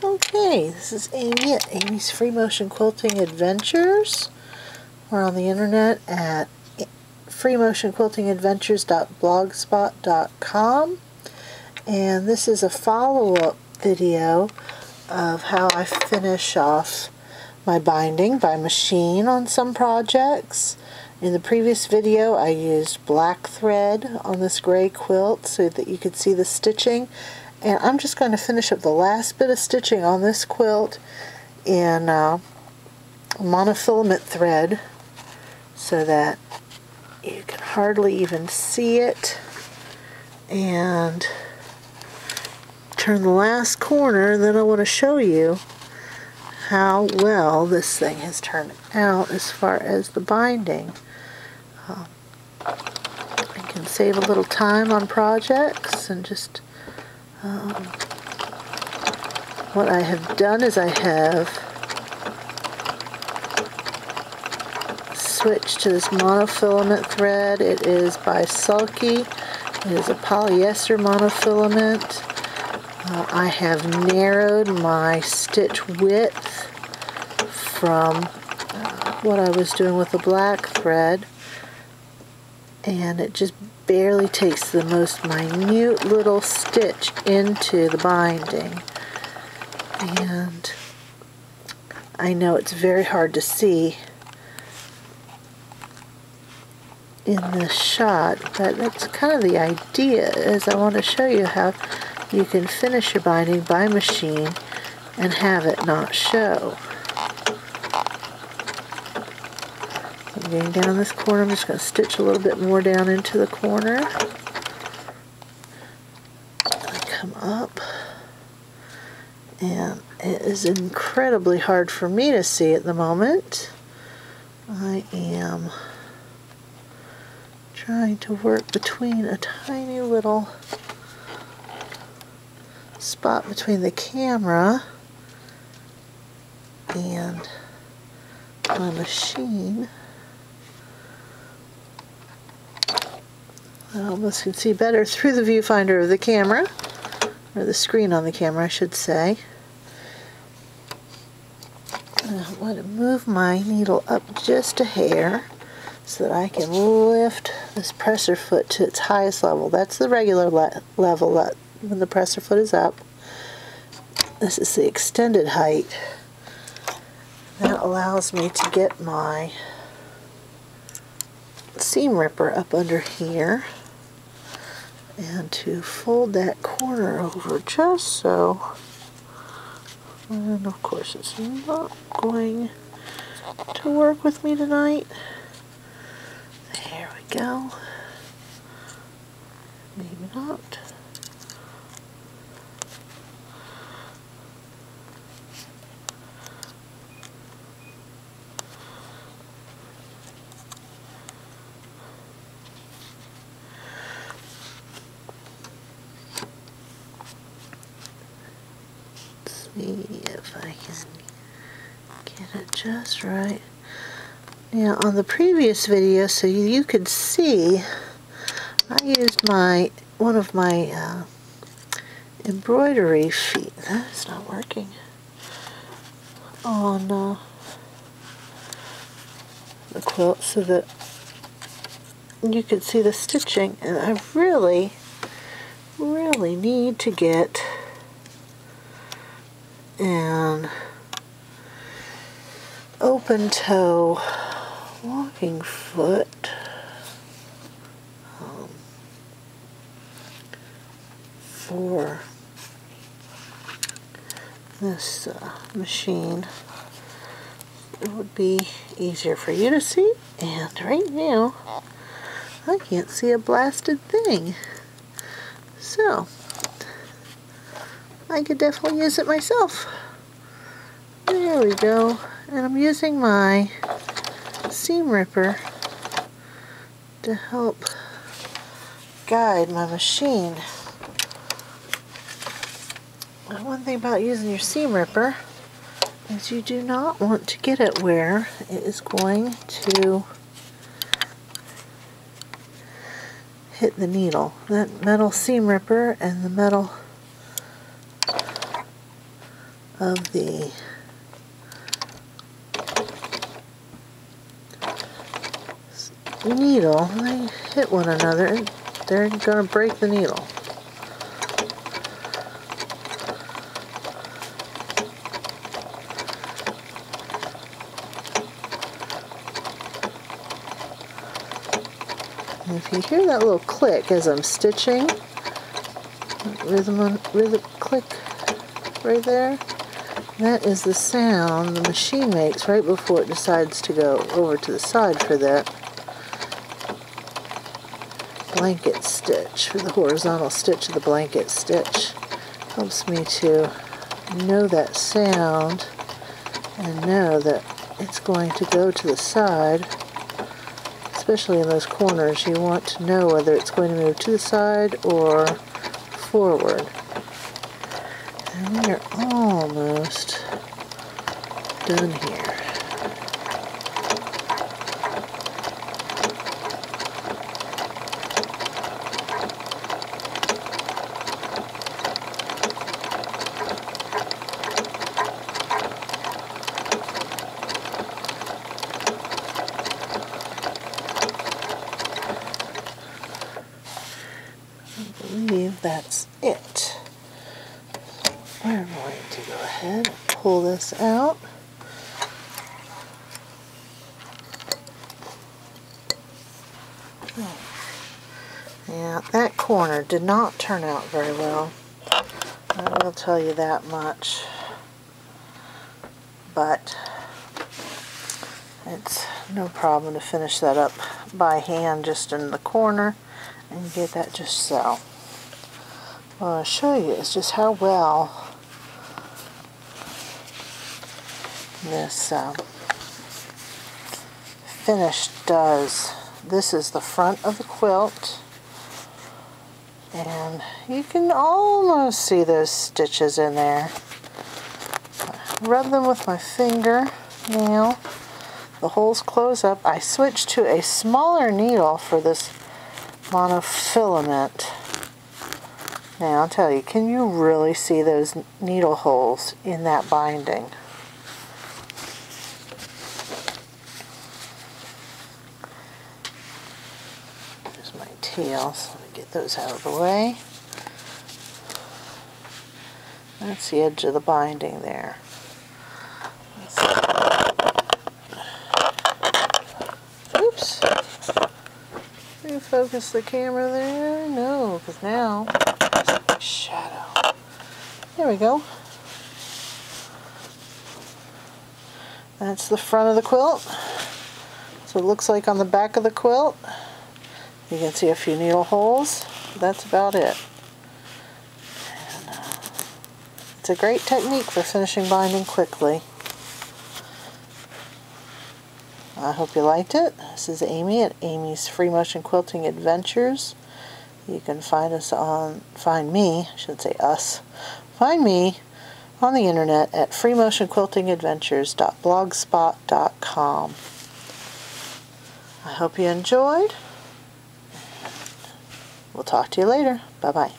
Okay, this is Amy at Amy's Free Motion Quilting Adventures. We're on the internet at freemotionquiltingadventures.blogspot.com, and this is a follow-up video of how I finish off my binding by machine on some projects. In the previous video I used black thread on this gray quilt so that you could see the stitching, and I'm just going to finish up the last bit of stitching on this quilt in monofilament thread so that you can hardly even see it, and turn the last corner, and then I want to show you how well this thing has turned out as far as the binding. I can save a little time on projects, and just what I have done is I have switched to this monofilament thread. It is by Sulky. It is a polyester monofilament. I have narrowed my stitch width from what I was doing with the black thread, and it just barely takes the most minute little stitch into the binding. And I know it's very hard to see in this shot, but that's kind of the idea, is I want to show you how you can finish your binding by machine and have it not show. I'm getting down this corner. I'm just going to stitch a little bit more down into the corner. I come up, and it is incredibly hard for me to see at the moment. I am trying to work between a tiny little spot between the camera and my machine. I almost can see better through the viewfinder of the camera, or the screen on the camera I should say. I want to move my needle up just a hair so that I can lift this presser foot to its highest level. That's the regular level when the presser foot is up. This is the extended height. That allows me to get my seam ripper up under here and to fold that corner over just so. And of course it's not going to work with me tonight. There we go. Maybe not. See if I can get it just right. Now on the previous video, so you could see, I used one of my embroidery feet. That's not working. On the quilt so that you could see the stitching, and I really need to get an open toe walking foot for this machine. It would be easier for you to see, and right now I can't see a blasted thing, so I could definitely use it myself. There we go. And I'm using my seam ripper to help guide my machine. Now, one thing about using your seam ripper is you do not want to get it where it is going to hit the needle. That metal seam ripper and the metal of the needle. They hit one another and they're going to break the needle. And if you hear that little click as I'm stitching, rhythm click right there, that is the sound the machine makes right before it decides to go over to the side for that blanket stitch, for the horizontal stitch of the blanket stitch. Helps me to know that sound and know that it's going to go to the side. Especially in those corners, you want to know whether it's going to move to the side or forward. And we are almost done here. I believe that's it. We're going to go ahead and pull this out. Yeah, that corner did not turn out very well. I will tell you that much. But it's no problem to finish that up by hand just in the corner and get that just so. What I'll show you is just how well this finish does. This is the front of the quilt, and you can almost see those stitches in there. Rub them with my finger now. The holes close up. I switched to a smaller needle for this monofilament. Now I'll tell you, can you really see those needle holes in that binding? There's my tails. Let me get those out of the way. That's the edge of the binding there. Oops. Refocus the camera there. No, because now shadow. There we go. That's the front of the quilt. So it looks like on the back of the quilt. You can see a few needle holes. That's about it. And, it's a great technique for finishing binding quickly. I hope you liked it. This is Amy at Amy's Free Motion Quilting Adventures. You can find me on the internet at freemotionquiltingadventures.blogspot.com. I hope you enjoyed. We'll talk to you later. Bye-bye.